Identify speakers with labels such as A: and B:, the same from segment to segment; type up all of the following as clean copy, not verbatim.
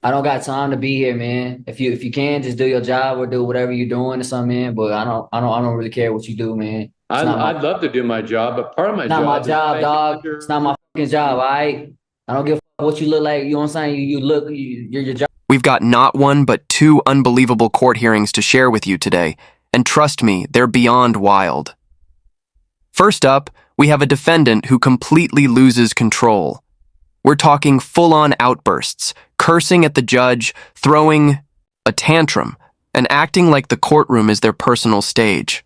A: I don't got time to be here, man. If you can, just do your job or do whatever you're doing or something, man. But I don't really care what you do, man. It's
B: I'd love to do my job, but part of my
A: not my
B: job is
A: job,
B: making
A: dog. It's not
B: sure.
A: my fucking job, all right? I don't give a fuck what you look like. You know what I'm saying? You look, your job.
C: We've got not one, but two unbelievable court hearings to share with you today, and trust me, they're beyond wild. First up, we have a defendant who completely loses control. We're talking full-on outbursts, cursing at the judge, throwing a tantrum, and acting like the courtroom is their personal stage.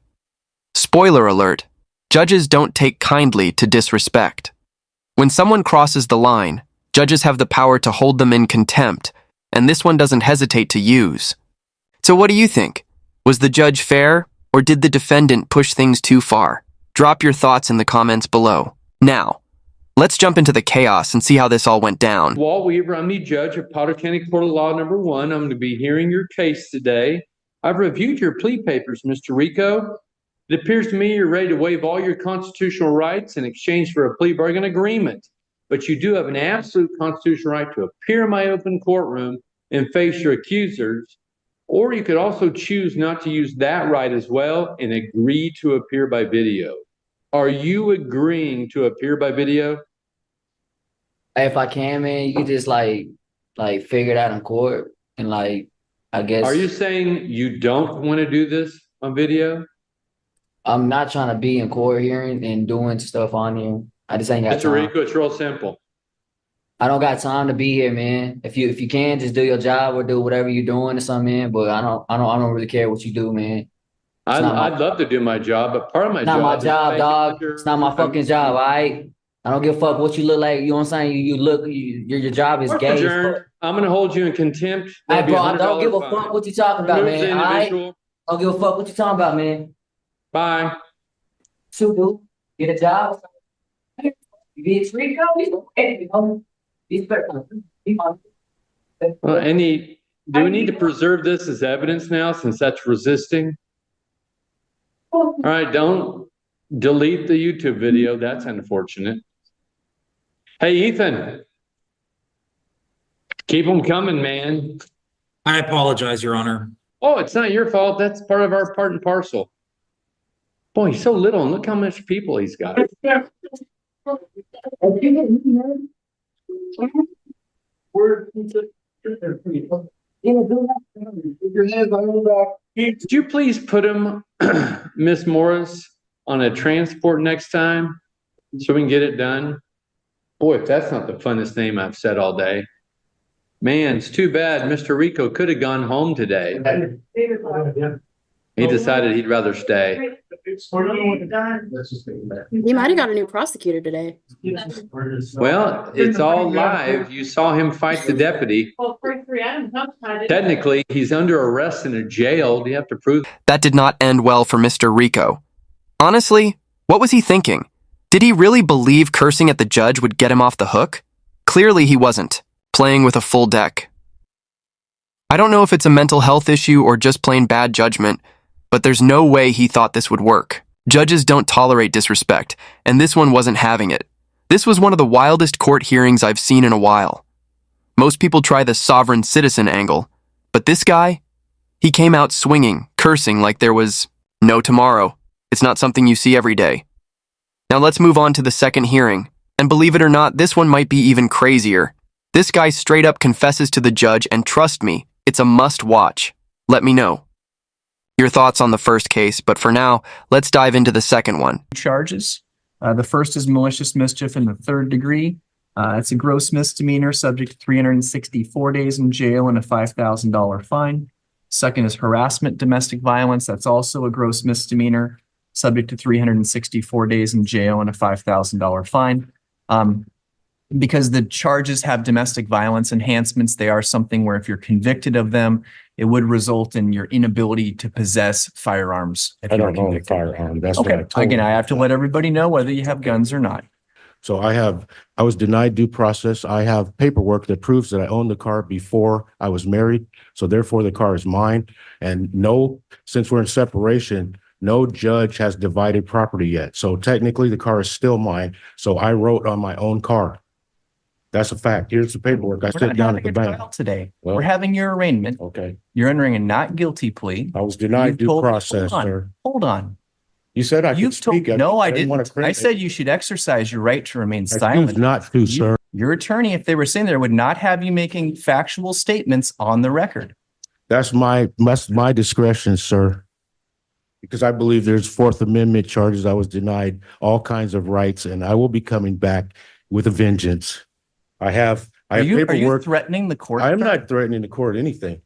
C: Spoiler alert, judges don't take kindly to disrespect. When someone crosses the line, judges have the power to hold them in contempt, and this one doesn't hesitate to use. So what do you think? Was the judge fair, or did the defendant push things too far? Drop your thoughts in the comments below. Now, let's jump into the chaos and see how this all went down.
B: Walt Weaver, I'm the judge of Powder County Court of Law number 1. I'm going to be hearing your case today. I've reviewed your plea papers, Mr. Rico. It appears to me you're ready to waive all your constitutional rights in exchange for a plea bargain agreement. But you do have an absolute constitutional right to appear in my open courtroom and face your accusers. Or you could also choose not to use that right as well and agree to appear by video. Are you agreeing to appear by video?
A: If I can, man, you can just like figure it out in court and like I guess.
B: Are you saying you don't want to do this on video?
A: I'm not trying to be in court hearing and doing stuff on here. I just ain't got
B: Mr.
A: time.
B: Rico, it's real simple.
A: I don't got time to be here, man. If you can, just do your job or do whatever you're doing or something, man. But I don't really care what you do, man.
B: I'd love to do my job, but part of my
A: It's not my
B: job
A: job,
B: is
A: dog.
B: making sure
A: It's not my fucking job, all right? I don't give a fuck what you look like. You know what I'm saying? You look, your job is gay.
B: Adjourned. I'm going to hold you in contempt.
A: Hey,
B: That'll be
A: bro, I don't give a
B: $100
A: fuck what you talking about,
B: Removes the
A: man. All right?
B: individual.
A: I don't give a fuck what you talking about, man.
B: Bye.
A: So, dude, get a job. You be a Rico, he's better.
B: Well, do we need to preserve this as evidence now since that's resisting? All right, don't delete the YouTube video. That's unfortunate. Hey, Ethan. Keep them coming, man.
D: I apologize, Your Honor.
B: Oh, it's not your fault. That's part of our part and parcel. Boy, he's so little, and look how much people he's got. Could you please put him, Miss Morris, on a transport next time so we can get it done? Boy, if that's not the funnest name I've said all day. Man, it's too bad Mr. Rico could have gone home today. He decided he'd rather stay.
E: You might have got a new prosecutor today.
B: Well, it's all live. You saw him fight the deputy. Technically, he's under arrest in a jail. Do you have to prove?
C: That did not end well for Mr. Rico. Honestly, what was he thinking? Did he really believe cursing at the judge would get him off the hook? Clearly he wasn't, playing with a full deck. I don't know if it's a mental health issue or just plain bad judgment, but there's no way he thought this would work. Judges don't tolerate disrespect, and this one wasn't having it. This was one of the wildest court hearings I've seen in a while. Most people try the sovereign citizen angle, but this guy, he came out swinging, cursing like there was no tomorrow. It's not something you see every day. Now let's move on to the second hearing, and believe it or not, this one might be even crazier. This guy straight up confesses to the judge, and trust me, it's a must-watch. Let me know your thoughts on the first case, but for now, let's dive into the second one.
F: Charges. The first is malicious mischief in the third degree. It's a gross misdemeanor subject to 364 days in jail and a $5,000 fine. Second is harassment, domestic violence. That's also a gross misdemeanor subject to 364 days in jail and a $5,000 fine. Because the charges have domestic violence enhancements, they are something where if you're convicted of them, it would result in your inability to possess firearms.
G: I don't own a firearm. That's what I
F: Okay,
G: told
F: again,
G: him.
F: I have to let everybody know whether you have guns or not.
G: So I was denied due process. I have paperwork that proves that I owned the car before I was married. So therefore the car is mine. And since we're in separation, no judge has divided property yet. So technically the car is still mine. So I wrote on my own car. That's a fact. Here's the paperwork. I
F: We're
G: sit
F: not
G: down
F: having
G: at the
F: a
G: bank.
F: trial today.
G: Well-
F: We're having your arraignment.
G: Okay.
F: You're entering a not guilty plea.
G: I was denied
F: You've
G: due
F: told me-
G: process,
F: hold on,
G: sir.
F: Hold on.
G: You said I could
F: You've told,
G: speak.
F: no, I
G: didn't want
F: didn't.
G: to
F: I said you should exercise your right to remain
G: I choose
F: silent.
G: not to, sir.
F: Your attorney, if they were saying there, would not have you making factual statements on the record.
G: That's my discretion, sir. Because I believe there's Fourth Amendment charges. I was denied all kinds of rights, and I will be coming back with a vengeance. I have
F: Are you
G: paperwork.
F: threatening the court?
G: I am not threatening the court anything.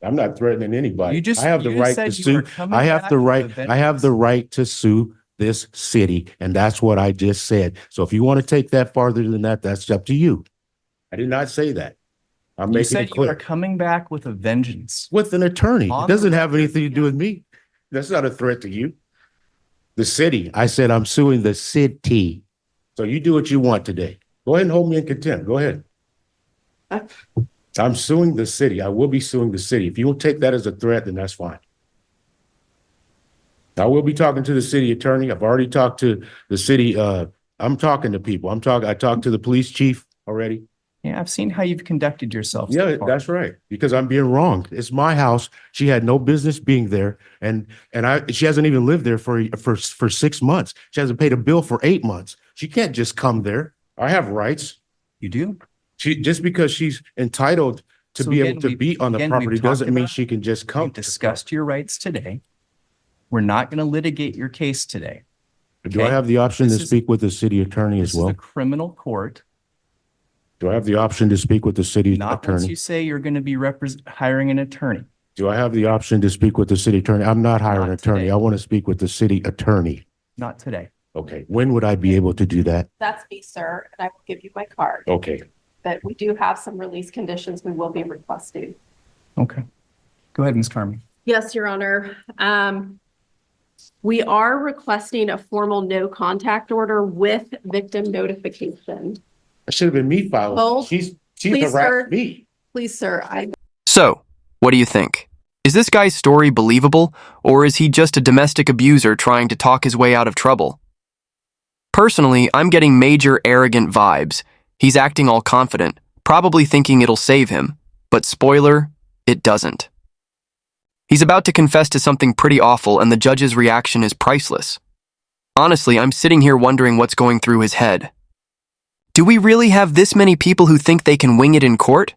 G: I'm not threatening anybody.
F: You just-
G: I have the
F: you
G: right
F: said
G: to
F: you were
G: sue.
F: coming
G: I have
F: back
G: the
F: with
G: right.
F: a
G: I have the right to sue this city, and that's what I just said. So if you want to take that farther than that, that's up to you. I did not say that. I'm
F: You
G: making
F: said
G: it
F: you are
G: clear.
F: coming back with a vengeance.
G: With an attorney.
F: On
G: It
F: the
G: doesn't have
F: record,
G: anything to do with me. That's not a threat to you. The city. I said I'm suing the city. So you do what you want today. Go ahead and hold me in contempt. Go ahead. I'm suing the city. I will be suing the city. If you will take that as a threat, then that's fine. I will be talking to the city attorney. I've already talked to the city. I'm talking to people. I talked to the police chief already.
F: Yeah, I've seen how you've conducted yourself.
G: Yeah,
F: so far.
G: that's right. Because I'm being wronged. It's my house. She had no business being there, and she hasn't even lived there for 6 months. She hasn't paid a bill for 8 months. She can't just come there. I have rights.
F: You do?
G: She just because she's entitled to
F: So
G: be
F: again,
G: able to
F: we've-
G: be on the
F: again,
G: property
F: we've
G: doesn't
F: talked
G: mean
F: about-
G: she can just come.
F: We've discussed your rights today. We're not going to litigate your case today.
G: Do I have the option to
F: This is-
G: speak with the city attorney
F: This
G: as
F: is a
G: well?
F: criminal court.
G: Do I have the option to speak with the city
F: Not once
G: attorney?
F: you say you're going to be hiring an attorney.
G: Do I have the option to speak with the city attorney? I'm not hiring an
F: Not
G: attorney.
F: today.
G: I want to speak with the city attorney.
F: Not today.
G: Okay, when would I be able to do that?
H: That's me, sir, and I will give you my card.
G: Okay,
H: But we do have some release conditions we will be requesting.
F: Okay. Go ahead, Ms. Carmen.
H: Yes, Your Honor. We are requesting a formal no contact order with victim notification.
G: it should have been me filing.
H: Hold.
G: She's
H: Please, sir.
G: harassed me.
H: Please, sir,
C: So, what do you think? Is this guy's story believable, or is he just a domestic abuser trying to talk his way out of trouble? Personally, I'm getting major arrogant vibes. He's acting all confident, probably thinking it'll save him. But spoiler, it doesn't. He's about to confess to something pretty awful, and the judge's reaction is priceless. Honestly, I'm sitting here wondering what's going through his head. Do we really have this many people who think they can wing it in court?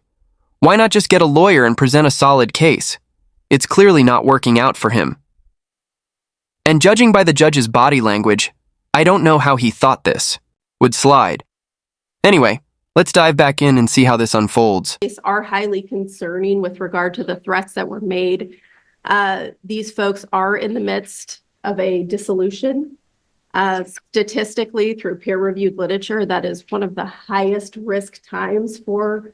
C: Why not just get a lawyer and present a solid case? It's clearly not working out for him. And judging by the judge's body language, I don't know how he thought this would slide. Anyway, let's dive back in and see how this unfolds.
H: are highly concerning with regard to the threats that were made. These folks are in the midst of a dissolution. Statistically, through peer-reviewed literature, that is one of the highest risk times for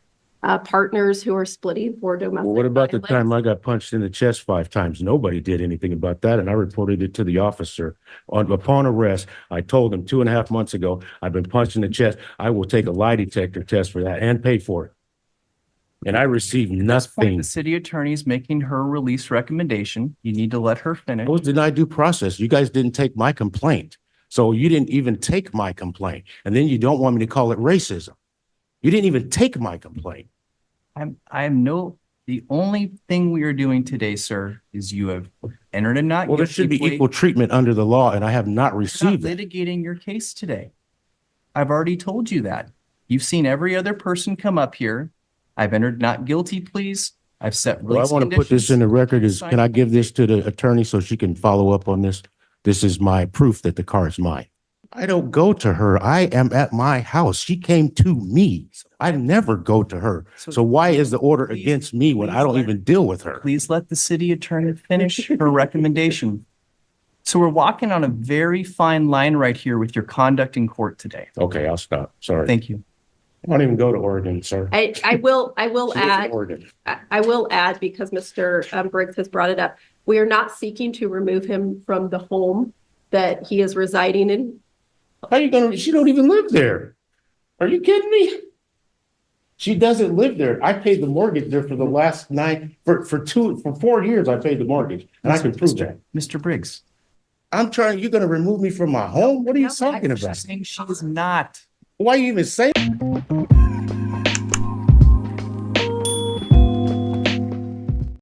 H: partners who are splitting for domestic
G: Well, what about the
H: violence.
G: time I got punched in the chest 5 times? Nobody did anything about that, and I reported it to the officer. Upon arrest, I told him 2.5 months ago, I've been punched in the chest. I will take a lie detector test for that and pay for it. And I received nothing.
F: The city attorney's making her release recommendation. You need to let her finish.
G: I was denied due process. You guys didn't take my complaint. So you didn't even take my complaint. And then you don't want me to call it racism. You didn't even take my complaint.
F: The only thing we are doing today, sir, is you have entered a not
G: Well, there
F: guilty
G: should be
F: plea.
G: equal treatment under the law, and I have not
F: We're not
G: received it.
F: litigating your case today. I've already told you that. You've seen every other person come up here. I've entered not guilty pleas. I've set
G: Well, I
F: release
G: want to put this in the record is,
F: Sign
G: can I
F: it.
G: give this to the attorney so she can follow up on this? This is my proof that the car is mine. I don't go to her. I am at my house. She came to me. I never go to her. So why is the order
F: Please-
G: against me when I
F: please
G: don't
F: let-
G: even deal with her?
F: Please let the city attorney finish her recommendation. So we're walking on a very fine line right here with your conduct in court today.
G: Okay, I'll stop. Sorry.
F: Thank you.
G: I don't even go to Oregon, sir.
H: I will
G: She lives in
H: add,
G: Oregon.
H: I will add, because Mr. Briggs has brought it up, we are not seeking to remove him from the home that he is residing in.
G: How you gonna, she don't even live there. Are you kidding me? She doesn't live there. I paid the mortgage there for the last 4 years I paid the mortgage, and I can prove that.
F: Mr. Briggs.
G: You're gonna remove me from my home? What are you talking
F: She's
G: about?
F: saying she is not.
G: Why are you even saying?